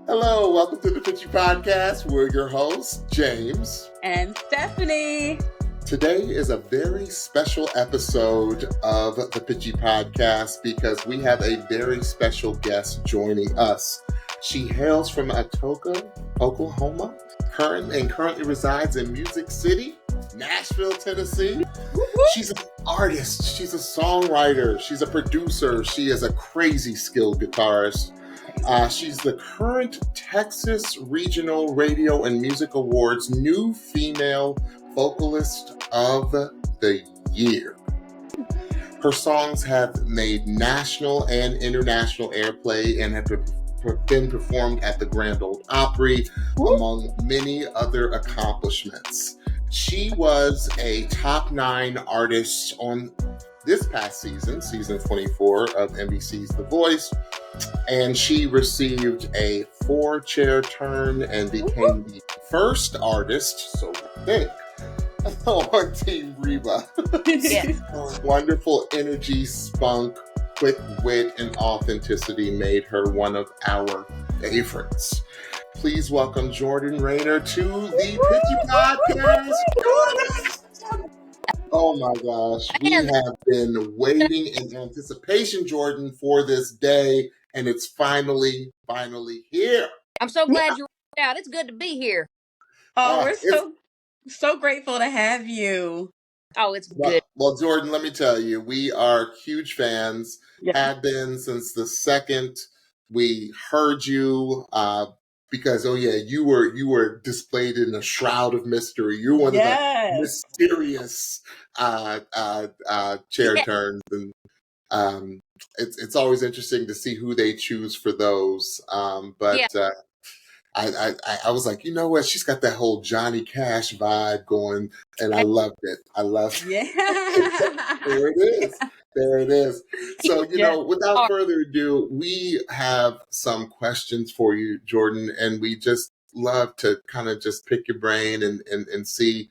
Hello, welcome to the Pitchy podcast. We're your hosts, James and Stephanie. Today is a very special episode of the Pitchy podcast because we have a very special guest joining us. She hails from Atoka, Oklahoma, currently resides in Music City, Nashville, Tennessee. She's an artist. She's a songwriter. She's a producer. She is a crazy skilled guitarist. She's the current Texas Regional Radio and Music Awards New Female Vocalist of the Year. Her songs have made national and international airplay and have been performed at the Grand Ole Opry, among many other accomplishments. She was a top 9 artist on this past season 24 of NBC's The Voice, and she received a 4-chair turn and became the first artist, so I think, on Team Reba. Yes. Her wonderful energy, spunk, quick wit, and authenticity made her one of our favorites. Please welcome Jordan Rayner to the Pitchy Podcast. Oh my gosh, we have been waiting in anticipation, Jordan, for this day, and it's finally here. I'm so glad you're out. It's good to be here. Oh, we're so grateful to have you. Oh, it's good. Well, Jordan, let me tell you, we are huge fans. Yeah. Have been since the second we heard you. Because you were displayed in a shroud of mystery. You're one of the mysterious chair turns, and it's always interesting to see who they choose for those. I was like, you know what? She's got that whole Johnny Cash vibe going, and I loved it. Yeah. There it is. So, without further ado, we have some questions for you, Jordan, and we just love to kind of just pick your brain and see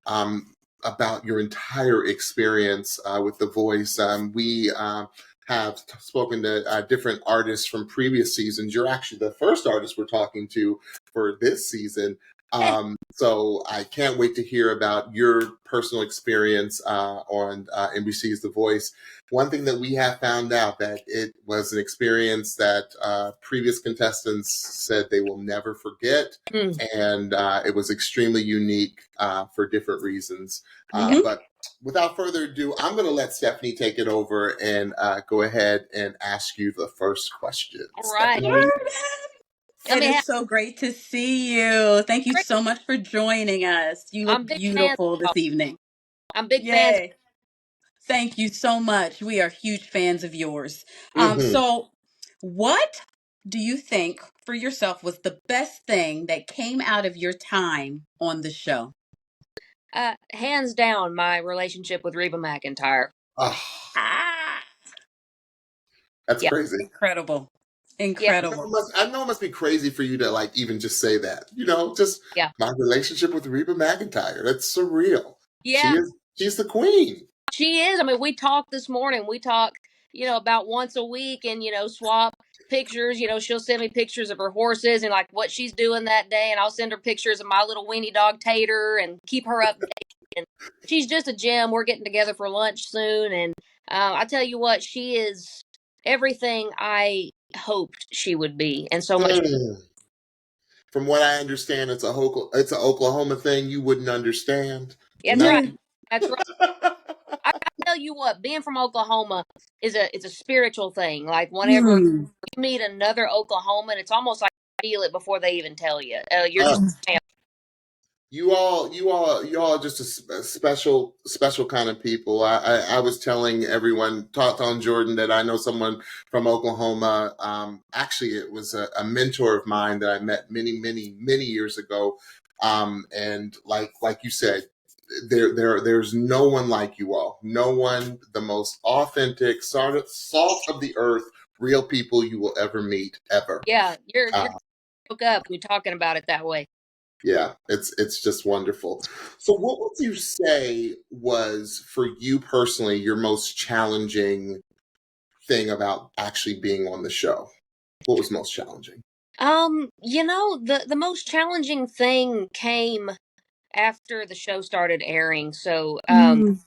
about your entire experience with The Voice. We have spoken to different artists from previous seasons. You're actually the first artist we're talking to for this season. So I can't wait to hear about your personal experience on NBC's The Voice. One thing that we have found out that it was an experience that previous contestants said they will never forget. And it was extremely unique for different reasons. But without further ado, I'm going to let Stephanie take it over and go ahead and ask you the first question. All right. It is so great to see you. Thank you so much for joining us. You look beautiful this evening. I'm big fans. Thank you so much. We are huge fans of yours. So what do you think for yourself was the best thing that came out of your time on the show? Hands down, my relationship with Reba McEntire. That's crazy. Incredible. I know it must be crazy for you to even just say that. My relationship with Reba McEntire. That's surreal. Yeah. She's the queen. She is. I mean, we talked this morning. We talk, about once a week and, swap pictures. She'll send me pictures of her horses and what she's doing that day. And I'll send her pictures of my little weenie dog Tater and keep her updated. And she's just a gem. We're getting together for lunch soon. And I tell you what, she is everything I hoped she would be. And so much. From what I understand, it's an Oklahoma thing you wouldn't understand. That's right. That's right. I tell you what, being from Oklahoma is a spiritual thing. Whenever you meet another Oklahoman, it's almost like you feel it before they even tell you. You're just you all are just a special kind of people. I was telling everyone, talked on Jordan, that I know someone from Oklahoma. Actually, it was a mentor of mine that I met many years ago. And like you said, there's no one like you all. No one, the most authentic, salt of the earth, real people you will ever meet, ever. Yeah, you're hook up. You're talking about it that way. Yeah, it's just wonderful. So what would you say was, for you personally, your most challenging thing about actually being on the show? What was most challenging? The most challenging thing came after the show started airing. So, Mm.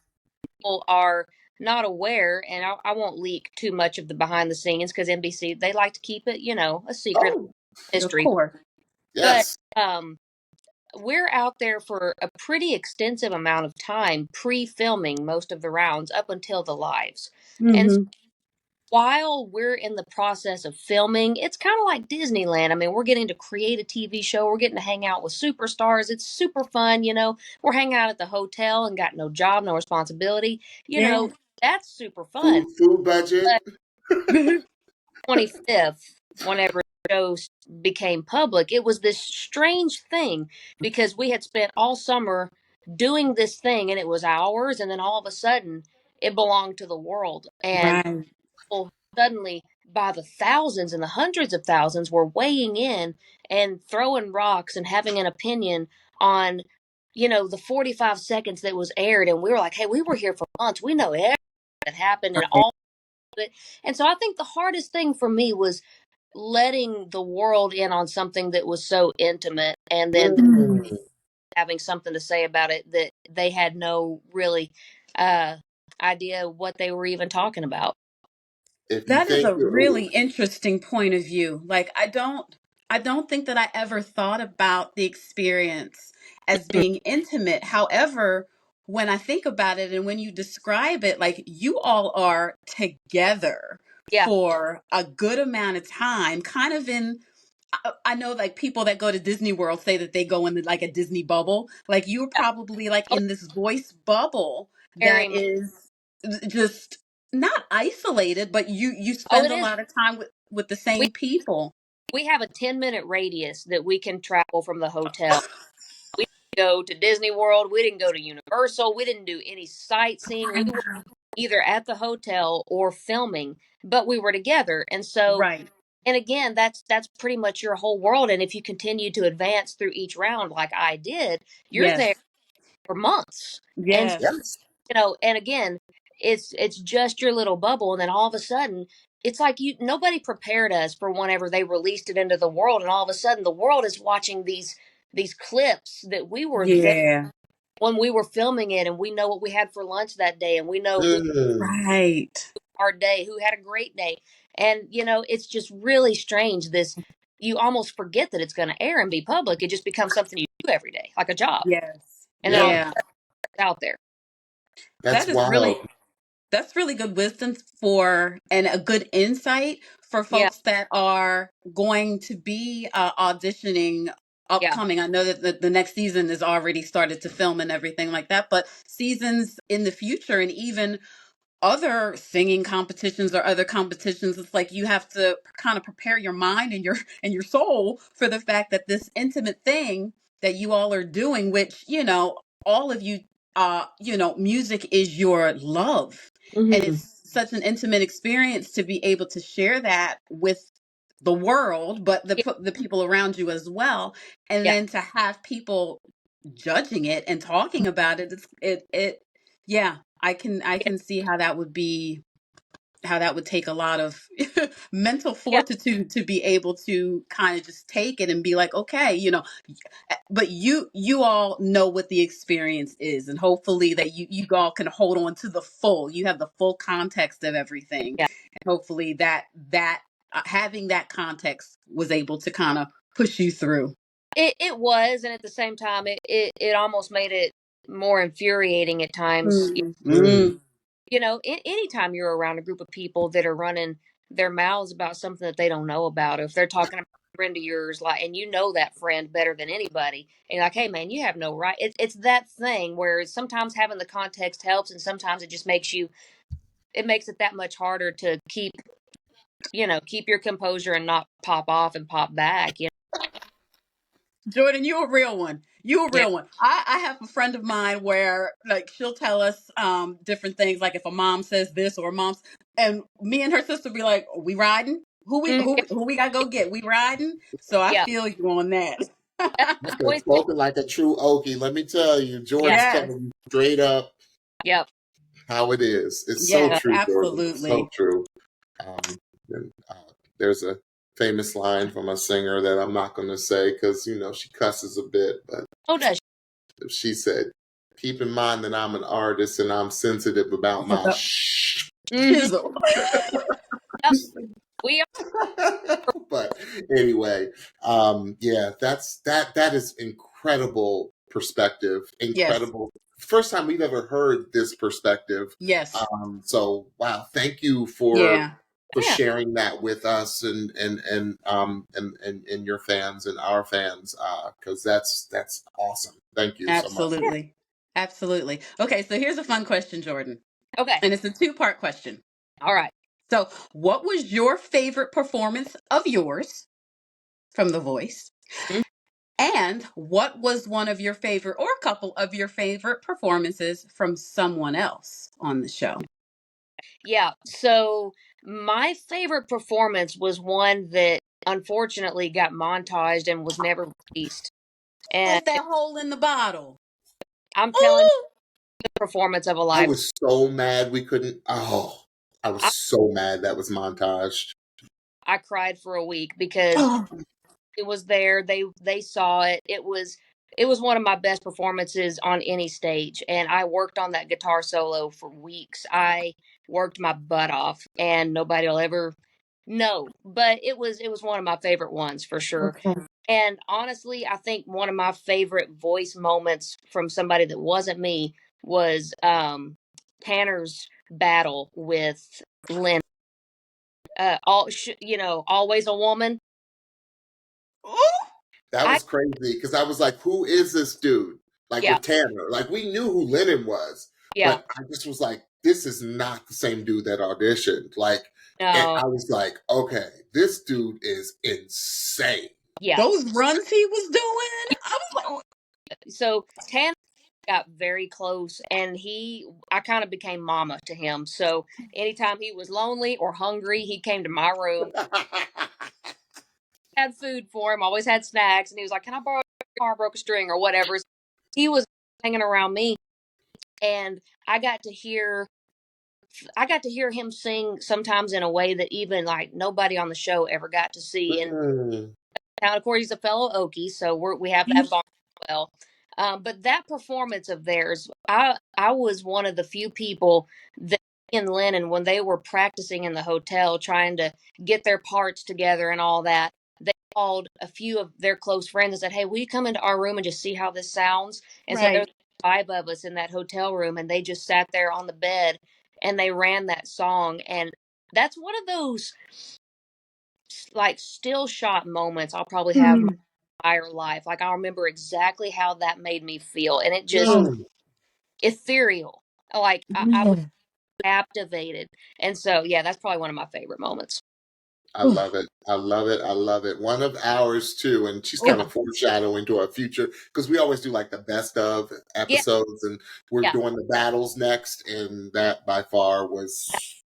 people are not aware, and I won't leak too much of the behind the scenes because NBC, they like to keep it, a secret Oh, Of mystery. course. But yes. we're out there for a pretty extensive amount of time pre-filming most of the rounds up until the lives. And Hmm. while we're in the process of filming, it's kind of like Disneyland. I mean, we're getting to create a TV show. We're getting to hang out with superstars. It's super fun. We're hanging out at the hotel and got no job, no responsibility. Yeah. That's super fun. Food budget. But 25th, whenever the show became public, it was this strange thing because we had spent all summer doing this thing and it was ours, and then all of a sudden it belonged to the world. And Right. people suddenly, by the thousands and the hundreds of thousands, were weighing in and throwing rocks and having an opinion on, the 45 seconds that was aired. And we were like, hey, we were here for months. We know everything that happened and all of it. And so I think the hardest thing for me was letting the world in on something that was so intimate, and then Mm. Mm. having something to say about it that they had no really uh idea what they were even talking about. If you That is think a you're, ooh, really interesting point of view. Like I don't think that I ever thought about the experience as being intimate. However, when I think about it and when you describe it, like you all are together Yeah. for a good amount of time, kind of in I know like people that go to Disney World say that they go in like a Disney bubble. Like you're Yeah. probably like Oh, in this voice bubble very that much. is just not isolated, but you Oh, spend it a is. lot of time with the we same people. we have a 10-minute radius that we can travel from the hotel. We didn't go to Disney World, we didn't go to Universal, we didn't do any sightseeing. We were either at the hotel or filming, but we were together. And so, Right. and again, that's pretty much your whole world. And if you continue to advance through each round like I did, you're there Yes. for months. And Yes. yes. and again, it's just your little bubble, and then all of a sudden it's like nobody prepared us for whenever they released it into the world, and all of a sudden the world is watching these clips that we were there Yeah. when we were filming it, and we know what we had for lunch that day, and we know who Mm. Right. our day, who had a great day. And it's just really strange, this you almost forget that it's going to air and be public. It just becomes something you do every day, like a job. Yes. And then all of Yeah, a Yeah. sudden it's out there. that's That is wild. really That's really good wisdom for and a good insight for Yeah. folks that are going to be auditioning Yeah. upcoming. I know that the next season is already started to film and everything like that, but seasons in the future and even other singing competitions or other competitions, it's like you have to kind of prepare your mind and your soul for the fact that this intimate thing that you all are doing, which all of you, music is your love, and Hmm. it's such an intimate experience to be able to share that with the world, but Yeah. the people around you as well, and Yeah. then to have people judging it and talking about it, it yeah, I can see how that would take a lot of mental Yeah. fortitude to be able to kind of just take it and be like, okay, but you all know what the experience is, and hopefully that you all can hold on to you have the full context of everything, Yeah. and hopefully that having that context was able to kind of push you through. It was, and at the same time, it almost made it more infuriating at times. Mm. Mm. Anytime you're around a group of people that are running their mouths about something that they don't know about, if they're talking about a friend of yours, like, and you know that friend better than anybody, and you're like, hey man, you have no right. It's that thing where sometimes having the context helps, and sometimes it just makes it that much harder to keep your composure and not pop off and pop back. Jordan, you a real one. You a Yeah. real one. I have a friend of mine where like she'll tell us different things, like if a mom says this or a mom's, and me and her sister be like, we riding? Who we Mm, who who we gotta go get? We riding? So I yeah. feel you on that. That's Like always been. spoken like a true Okie. Let me tell you, Yeah. Jordan's Yes. telling you straight up Yep. how it is. It's so Yes, true, Jordan. So absolutely. true. Um, and, there's a famous line from a singer that I'm not going to say because, she cusses a bit. But does she said, keep in mind that I'm an artist and I'm sensitive about my shh. Chisel. Yep. We are. But anyway, yeah, that is incredible perspective. Yes. Incredible. First time we've ever heard this perspective. Yes. So wow, thank you for Yeah. Yeah. sharing that with us and your fans and our fans, because that's awesome. Thank you so much. Absolutely. Absolutely. Okay, so here's a fun question, Jordan. Okay. And it's a two-part question. All right. So, what was your favorite performance of yours from The Voice? Mhm. And what was one of your favorite or a couple of your favorite performances from someone else on the show? Yeah. So my favorite performance was one that unfortunately got montaged and was never released. And It's that hole in the bottle. I'm telling you, Ooh! the performance of a I life. was so mad we couldn't. Oh, I was I, so mad that was montaged. I cried for a week because Oh, it was there. They saw it. It was one of my best performances on any stage, and I worked on that guitar solo for weeks. I worked my butt off, and nobody will ever know. But it was one of my favorite ones for sure. okay. And honestly, I think one of my favorite voice moments from somebody that wasn't me was Tanner's battle with Lynn. Always a woman. Ooh! That I was crazy because I was like, who is this dude? Like Yeah, with Tanner. Like we knew who Lennon was, yeah, but I just was like, this is not the same dude that auditioned. Like, and no, I was like, okay, this dude is insane. yeah. Those runs he was doing. I was like, So Tanner got very close, and I kind of became mama to him. So anytime he was lonely or hungry, he came to my room, had food for him, always had snacks, and he was like, "Can I borrow your car? Broke a string or whatever." So he was hanging around me, and I got to hear I got to hear him sing sometimes in a way that even like nobody on the show ever got to see. And Mm. now, of course, he's a fellow Okie, so we have that bond as well. But that performance of theirs, I was one of the few people that he and Lennon, when they were practicing in the hotel, trying to get their parts together and all that, they called a few of their close friends and said, "Hey, will you come into our room and just see how this sounds?" And so there's right. 5 of us in that hotel room, and they just sat there on the bed and they ran that song. And that's one of those like still shot moments I'll probably have my Mm. entire life. Like I remember exactly how that made me feel, and it just Oh, Mm. ethereal. Like I was yeah. captivated, and so yeah, that's probably one of my favorite moments. I love it. I love it. I love it. One of ours too, and she's kind Yeah, of foreshadowing to our future because we always do like the best of yeah, episodes, and we're yeah. doing the battles next, and that by far was.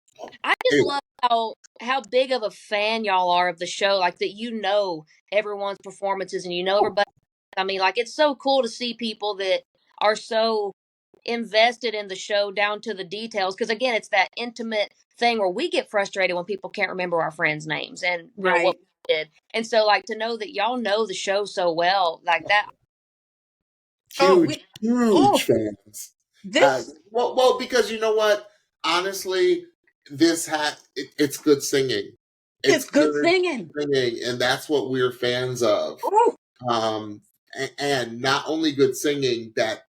I just Anyway, love how big of a fan y'all are of the show. Like that, everyone's performances, and everybody. I mean, like it's so cool to see people that are so invested in the show down to the details, because again it's that intimate thing where we get frustrated when people can't remember our friends' names and what Right. we did. And so like to know that y'all know the show so well like that. Oh, huge, huge oh, fans. this Well, because you know what? Honestly, it's good singing. it's It's good good singing. singing, and that's what we're fans of. Oh, And not only good singing, that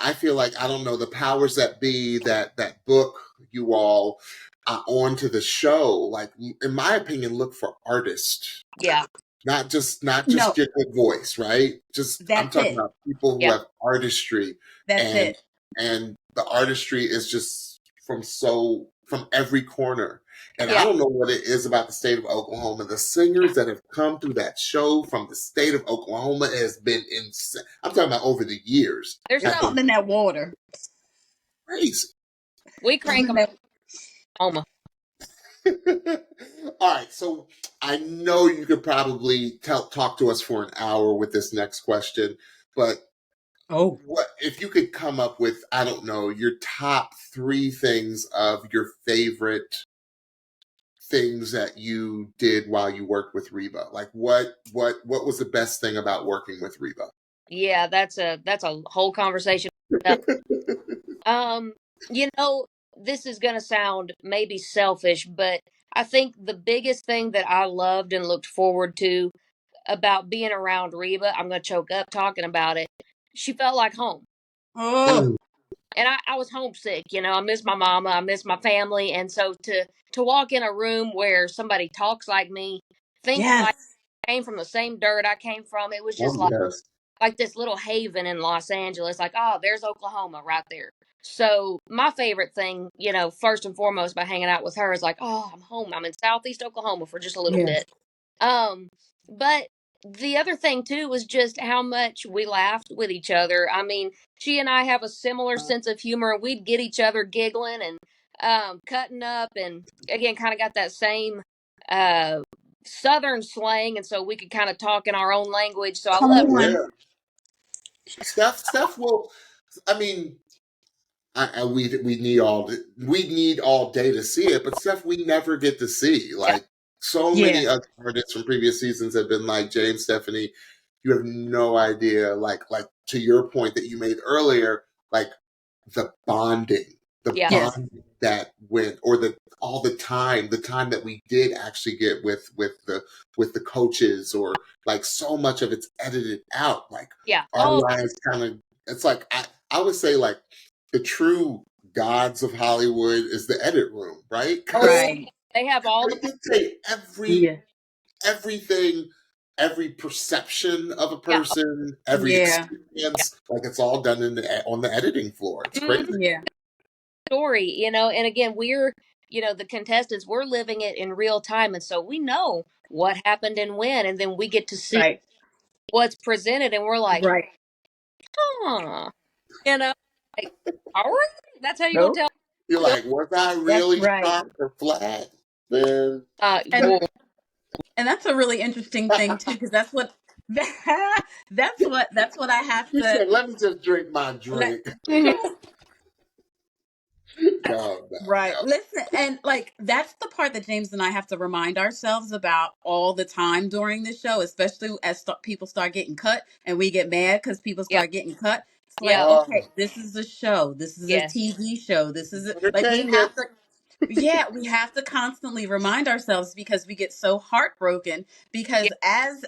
I feel like, I don't know, the powers that be that book you all onto the show. Like, in my opinion, look for artists, Yeah, not just no, your good voice, right? Just I'm that's talking it. about people who yeah, have artistry, That's and it. the artistry is just from every corner. And I yeah. don't know what it is about the state of Oklahoma. The singers that have come through that show from the state of Oklahoma has been insane. I'm talking about over the years, There's It's have something been something in that water. crazy. we crank Something them in that. home. All right, so I know you could probably talk to us for an hour with this next question, but Oh, what if you could come up with, I don't know, your top 3 things of your favorite things that you did while you worked with Reba? Like what was the best thing about working with Reba? Yeah, that's a whole conversation. Um, you know, this is gonna sound maybe selfish, but I think the biggest thing that I loved and looked forward to about being around Reba, I'm gonna choke up talking about it. She felt like home. Oh, Mm, And I was homesick, I miss my mama, I miss my family. And so to walk in a room where somebody talks like me, thinks yes. like came from the same dirt I came from, it was just oh yes. like this little haven in Los Angeles, like, oh, there's Oklahoma right there. So my favorite thing, first and foremost by hanging out with her is like, oh, I'm home. I'm in Southeast Oklahoma for just a little Yes. bit. Um, but the other thing too was just how much we laughed with each other. I mean, she and I have a similar sense of humor. We'd get each other giggling and cutting up, and again, kind of got that same uh, Southern slang, and so we could kind of talk in our own language. So I Come love. on. Yeah. Steph will. I mean, we need all day to see it, but stuff we never get to see. Yeah, Like so Yeah. many other artists from previous seasons have been like James, Stephanie. You have no idea. Like to your point that you made earlier, like the bonding, the yeah, Yes. bond that went, or the time that we did actually get with the coaches, or like so much of it's edited out. Like yeah. our Oh, lives kind of, it's like I would say like the true gods of Hollywood is the edit room, right? Because oh, Right. they have all they the. dictate Yeah. everything, every perception of a Yeah, person, every Yeah. yeah. experience. Like it's all done on the editing floor. It's Mhm. crazy. Yeah. Story, and again, we're, the contestants, we're living it in real time, and so we know what happened and when, and then we get to see Right. what's presented, and we're like, Right. huh, you know, like, all right, that's how you gonna Nope. tell. You're like, was I That's really right. sharp or flat? Then And Whoa, that's a really interesting thing too, because that's what that's what I have he to said, "Let me just drink my let. drink." mhm, No, no, Right. no. Listen, and like that's the part that James and I have to remind ourselves about all the time during this show, especially as people start getting cut and we get mad because people yep, start getting cut. It's like, yep, okay, Oh, this is a show. This is a yes, TV show. This is like we entertainment. have to. Yeah, we have to constantly remind ourselves because we get so heartbroken yeah, because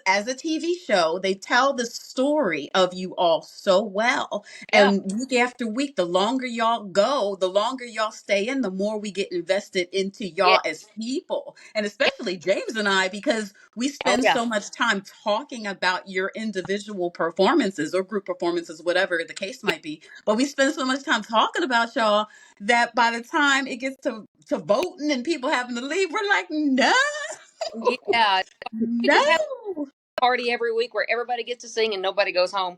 as a TV show, they tell the story of you all so well. yeah, And week after week, the longer y'all go, the longer y'all stay in, the more we get invested into yeah, y'all as people. And yeah, especially James and I, because we oh spend yeah, so much time talking about your individual performances or group performances, whatever the case might be. But we spend so much time talking about y'all that by the time it gets to voting and people having to leave, we're like, no, yeah. We just have no. a party every week where everybody gets to sing and nobody goes home.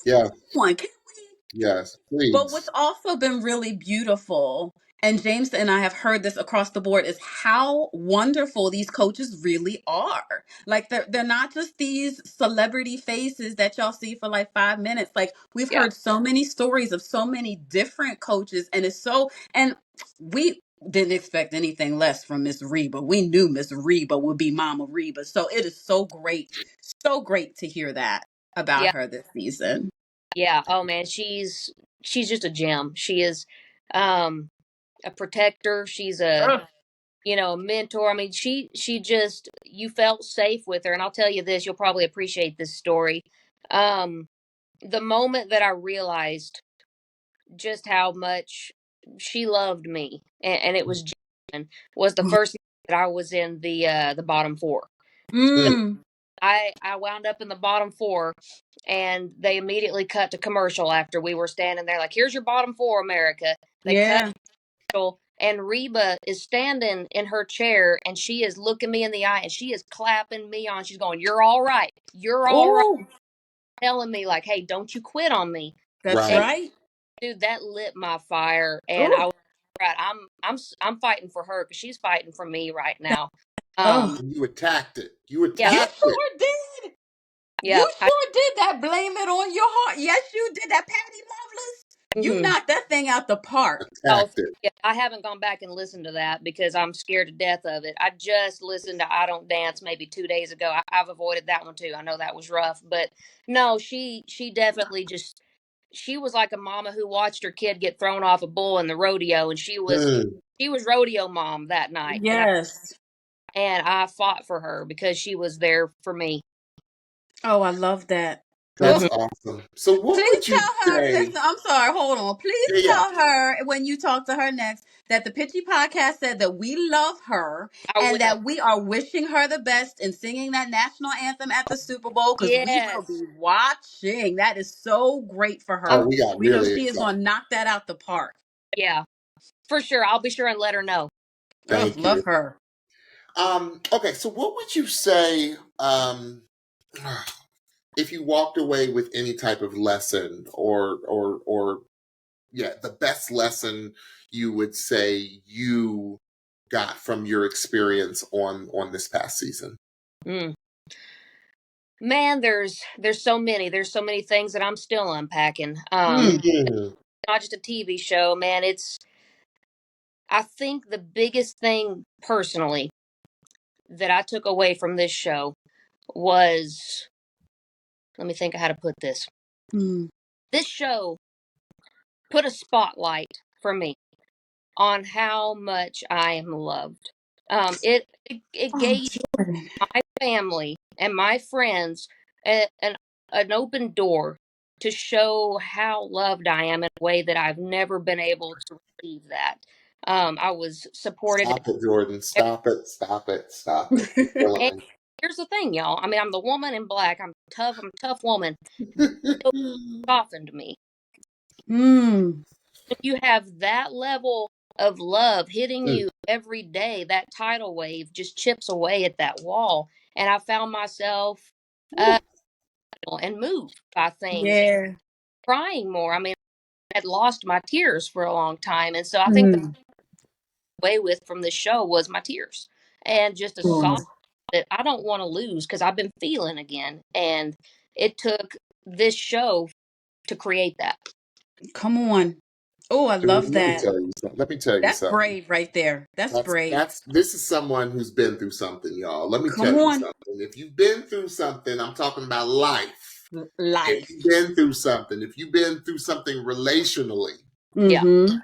Yes, One, can we? yes, But what's please. also been really beautiful, and James and I have heard this across the board, is how wonderful these coaches really are. Like they're not just these celebrity faces that y'all see for like 5 minutes. Like we've Yeah, heard so many stories of so many different coaches, and it's so and we didn't expect anything less from Miss Reba. We knew Miss Reba would be Mama Reba. So it is so great to hear that about yeah, her this season. yeah. Oh man, she's just a gem. She is um a protector. She's a mentor. I mean, she just, you felt safe with her. And I'll tell you this, you'll probably appreciate this story. Um, the moment that I realized just how much she loved me, and it was genuine, was the first night that I was in the bottom four. Mm, Mm, I wound up in the bottom four, and they immediately cut to commercial after we were standing there, like, here's your bottom four, America. They cut yeah. and Reba is standing in her chair and she is looking me in the eye and she is clapping me on. She's going, "You're all right. You're all right." Oh, Telling me like, "Hey, don't you quit on me." that's And right. right. dude, that lit my fire, and I Oh, was right. I'm fighting for her because she's fighting for me right now. oh. And you attacked it. You Yeah, You attacked it. sure did. yeah, You sure did that. Blame it on your heart. Yes, you did that, Patty Loveless. You Mhm. knocked that thing out the park. Oh, Attacked it. yeah, I haven't gone back and listened to that because I'm scared to death of it. I just listened to I Don't Dance maybe 2 days ago. I've avoided that one too. I know that was rough, but no, she definitely just she was like a mama who watched her kid get thrown off a bull in the rodeo, and Mm, she was rodeo mom that night, Yes. and I fought for her because she was there for me. Oh, I love that. that's Hmm. Oh, awesome. So, what please would you tell her. say? Listen, I'm sorry. Hold on. Please Yeah, yeah. tell her when you talk to her next that the Pitchy podcast said that we love her I and will. that we are wishing her the best in singing that national anthem at the Super Bowl because we will Yes. be watching. That is so great for Oh, her. we got We know really she is excited. going to knock that out the park. Yeah, for sure. I'll be sure and let her know. Oh, Thank love you. her. Okay, so what would you say if you walked away with any type of lesson or yeah, the best lesson you would say you got from your experience on this past season? Mm. Man, there's so many. There's so many things that I'm still unpacking. Mm. Mm, Not just a TV show, man. It's I think the biggest thing personally that I took away from this show was let me think of how to put this. Mm. This show put a spotlight for me on how much I am loved. It Oh, gave Jordan. my family and my friends an open door to show how loved I am in a way that I've never been able to receive that. I was supported. stop it, Jordan. Stop it. Stop it. Stop it. You're And killing here's the thing, y'all. I mean, I'm the woman in black. I'm tough. I'm a tough woman. It me. softened me. mm. When you have that level of love hitting Mm, you every day, that tidal wave just chips away at that wall. And I found myself uh, woo, and moved by things, Yeah. crying more. I mean, I had lost my tears for a long time. And so I think the Mm. way with from this show was my tears and just a Oh, sob that I don't want to lose because I've been feeling again. And it took this show to create that. come on. Oh, I love Jordan, let me that. tell you something. Let me tell you That's something. brave right there. That's brave. That's this is someone who's been through something, y'all. Let me Come tell you on. something. If you've been through something, I'm talking about life. If Life. you've been through something, if you've been through something relationally, Yeah, Mm-hmm.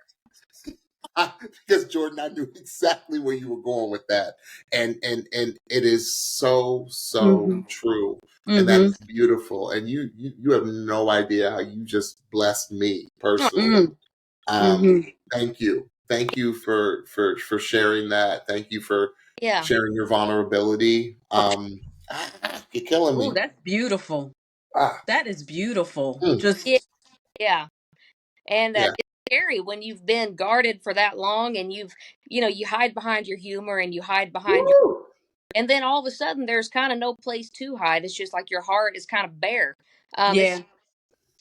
because Jordan, I knew exactly where you were going with that, and it is so Mm-hmm. true, and that Mm-hmm. is beautiful. And you have no idea how you just blessed me personally. Mm-hmm. Um, Mm-hmm. thank you for sharing that. Thank you for yeah, sharing your vulnerability. You're killing Oh, me. that's beautiful. Ah, That is beautiful. mm, yeah, Just yeah. And yeah. it's scary when you've been guarded for that long and you hide behind your humor and you hide behind your, Woo! and then all of a sudden there's kind of no place to hide. It's just like your heart is kind of bare. It's yeah.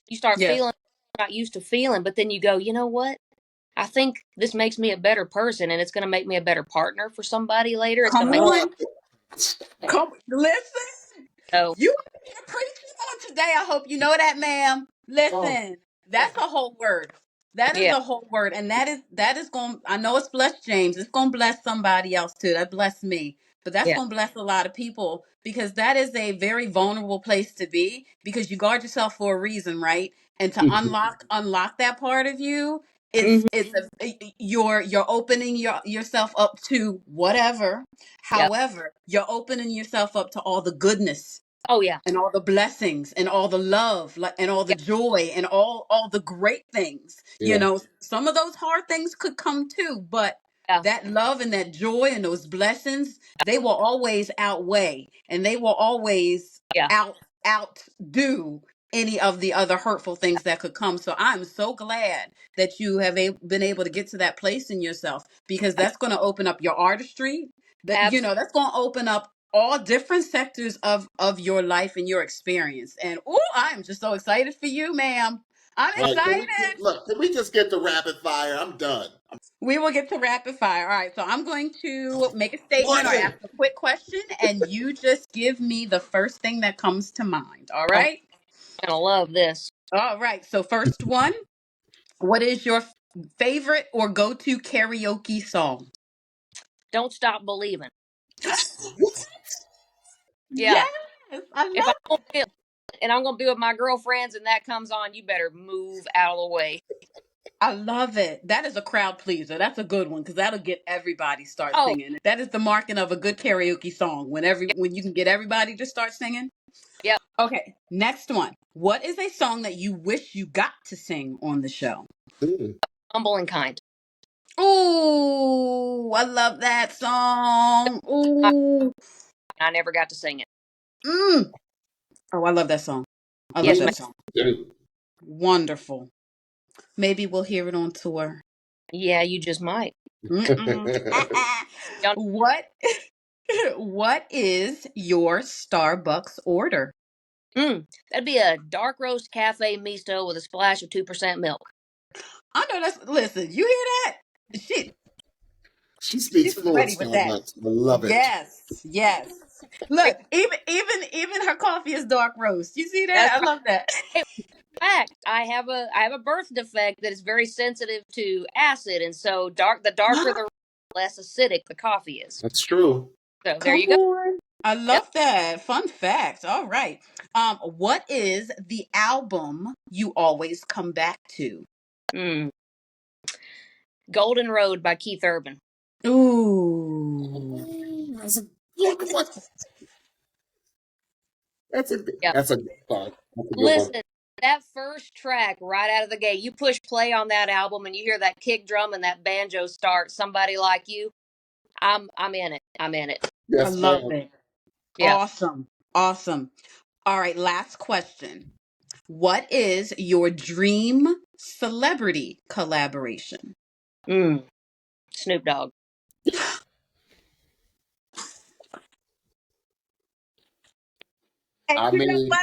you start Yes. feeling not used to feeling, but then you go, you know what? I think this makes me a better person and it's going to make me a better partner for somebody later. It's going Come to make Oh, on. Come listen. so You are here preaching on today. I hope you know that, ma'am. oh, Listen, that's a whole word. That is yeah, a whole word, and that is going. I know it's blessed James. It's going to bless somebody else too. That blessed me, but that's yeah, going to bless a lot of people because that is a very vulnerable place to be because you guard yourself for a reason, right? And to mhm, unlock that part of you, hmm, you're opening yourself up to whatever. yeah, However, you're opening yourself up to all the goodness oh yeah, and all the blessings and all the love and all the yeah, joy and all the great things. yeah, Some of those hard things could come too, but yeah, that love and that joy and those blessings, they will always outweigh and they will always yeah, outdo any of the other hurtful things that could come. So I'm so glad that you have been able to get to that place in yourself because that's going to open up your artistry. absolutely, That's going to open up all different sectors of your life and your experience. And oh, I am just so excited for you, ma'am. I'm All right, excited. can we just get to rapid fire? I'm done. We will get to rapid fire. All right, so I'm going to make a statement or Jordan. ask a quick question, and you just give me the first thing that comes to mind. All I'm right. gonna love this. All right. So first one, What is your favorite or go-to karaoke song? Don't Stop Believing. Yeah. Yes, I If I'm love gonna be, and I'm gonna be with my girlfriends and that comes on, you better move out of the way. I love it. That is a crowd pleaser. That's a good one because that'll get everybody start Oh, singing. That is the marking of a good karaoke song yep, when you can get everybody to start singing. yep. Okay, next one. What is a song that you wish you got to sing on the show? Mm. Humble and kind. Ooh, I love that song. Ooh. I never got to sing it. Mm. Oh, I love that song. I love Yes, ma'am. that song. Wonderful. Maybe we'll hear it on tour. Yeah, you just might. Mm-mm. Y'all, What what is your Starbucks order? that'd be a dark roast cafe misto with a splash of 2% milk. I know that's listen, you hear that? She speaks She's fluent ready with that. Starbucks. I love it. Yes, yes. Look, even her coffee is dark roast. You see That's that? I right. love that. In fact, I have a birth defect that is very sensitive to acid, and so the darker the less acidic the coffee is. That's true. So there Come you go. on. I Yep. love that. Fun fact. All right. What is the album you always come back to? Mm. Golden Road by Keith Urban. Ooh. That's a good one. That's a Yeah. that's a good one. That's a good one. Listen, that first track right out of the gate, you push play on that album and you hear that kick drum and that banjo start. Somebody Like You. I'm in it. I'm in it. I Yes, love ma'am. it. Yeah. Awesome. Awesome. All right, last question. What is your dream celebrity collaboration? Mm. Snoop Dogg. And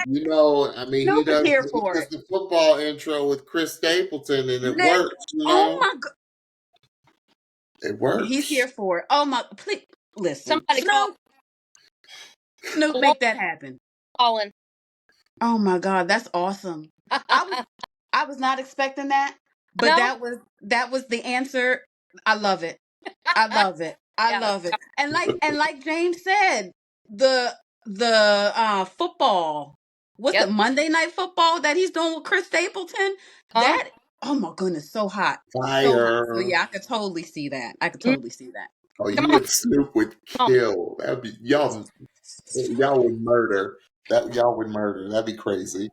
you know what? He Snoop is does here he for does it. the football intro with Chris Stapleton and it Listen, works, oh my god, It he's here works. for it. Oh my, please listen, Somebody call Snoop, Lauren make that happen. Colin. Oh my god, that's awesome. I was I was not expecting that, but No? that was the answer. I love it. I love it. I Yeah. love it. And like James said, the football, what's the Yep. Monday night football that he's doing with Chris Stapleton? Huh? That oh my goodness, so hot. So hot. So Fire. yeah, I could totally see that. I could Mm. totally see that. Oh, Come you on. and Snoop would Come on. kill. That'd be y'all would murder. Y'all would murder. That'd be crazy.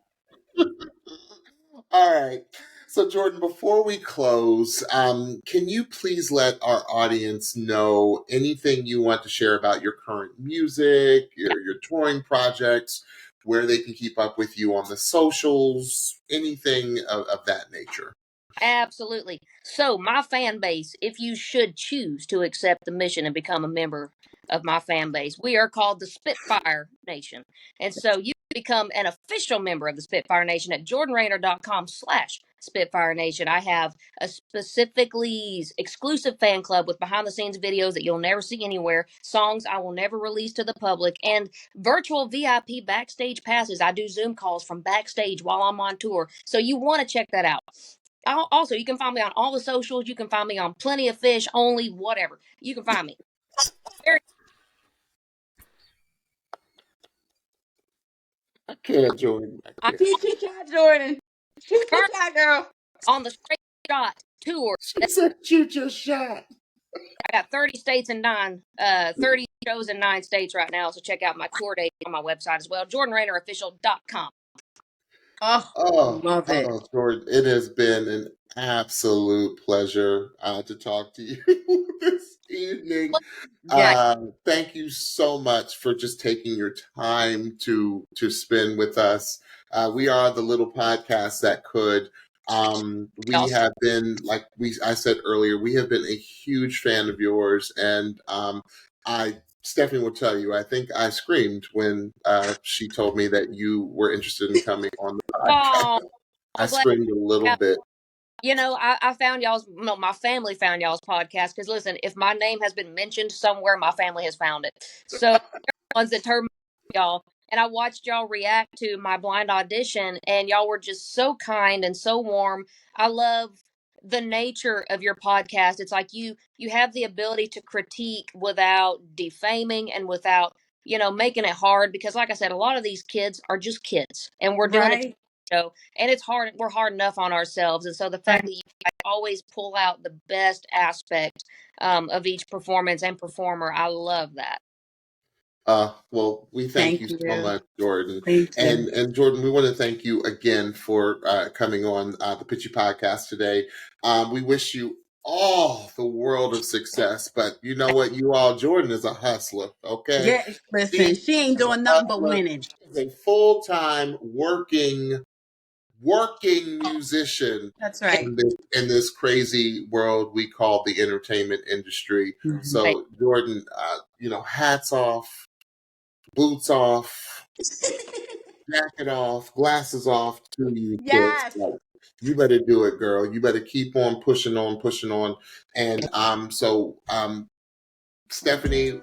All right. So, Jordan, before we close, can you please let our audience know anything you want to share about your current music, your touring projects, where they can keep up with you on the socials, anything of that nature? Absolutely. So, my fan base, if you should choose to accept the mission and become a member of my fan base, we are called the Spitfire Nation. And so you become an official member of the Spitfire Nation at jordanrainer.com/Spitfire Nation. I have a specifically exclusive fan club with behind the scenes videos that you'll never see anywhere, songs I will never release to the public, and virtual VIP backstage passes. I do Zoom calls from backstage while I'm on tour. So you want to check that out. Also, you can find me on all the socials. You can find me on Plenty of Fish, Only, whatever. You can find me. Very I can't, Jordan. I I'm can't. Teach your shot, Jordan. Teach your currently shot, girl. on the Straight Shot tour. She said, shoot your shot. I got 30 states and 30 shows in 9 states right now. So check out my tour date on my website as well, jordanrainerofficial.com. Oh, Oh, love it. Jordan, it has been an absolute pleasure to talk to you this evening. Yeah, Thank you so much for just taking your time to spend with us. We are the little podcast that could. We awesome. have been, I said earlier, we have been a huge fan of yours, and Stephanie will tell you. I think I screamed when she told me that you were interested in coming on the podcast. Oh, I so glad. screamed a little bit. I found y'all's, no, my family found y'all's podcast because listen, if my name has been mentioned somewhere, my family has found it. So ones that turned me y'all, and I watched y'all react to my blind audition, and y'all were just so kind and so warm. I love the nature of your podcast, it's like you have the ability to critique without defaming and without, making it hard, because like I said, a lot of these kids are just kids, and we're doing a Right. show, and it's hard. We're hard enough on ourselves, and so the fact Right. that you guys always pull out the best aspect of each performance and performer, I love that. Well, we thank Thank you so you. much, Jordan. Thank you. And Jordan, we want to thank you again for coming on the Pitchy podcast today. We wish you all the world of success, but you know what? Jordan is a hustler, okay? Yeah, listen, She she ain't is a doing nothing but hustler. winning. She's a full-time working musician That's right. in this crazy world we call the entertainment industry. Mhm. So, Jordan, hats off, boots off, jacket off, glasses off to you kids. Yes. Like, you better do it, girl. You better keep on pushing on, pushing on. And Stephanie,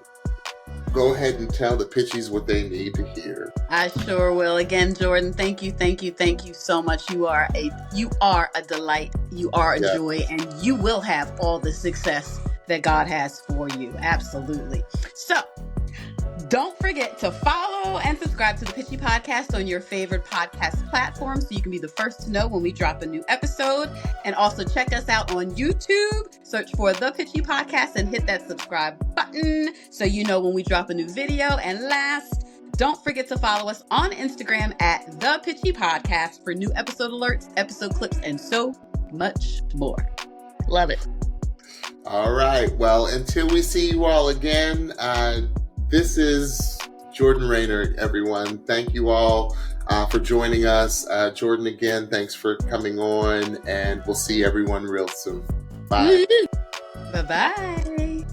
go ahead and tell the pitchies what they need to hear. I sure will. Again, Jordan, thank you so much. You are a delight. You are a joy, and you will have all the success that God has for you. Absolutely. So, don't forget to follow and subscribe to the Pitchy Podcast on your favorite podcast platform so you can be the first to know when we drop a new episode. And also check us out on YouTube. Search for the Pitchy Podcast and hit that subscribe button so you know when we drop a new video. And last, don't forget to follow us on Instagram at the Pitchy Podcast for new episode alerts, episode clips, and so much more. Love it. All right. Well, until we see you all again, this is Jordan Rayner, everyone. Thank you all for joining us. Jordan, again, thanks for coming on, and we'll see everyone real soon. Bye. Bye-bye.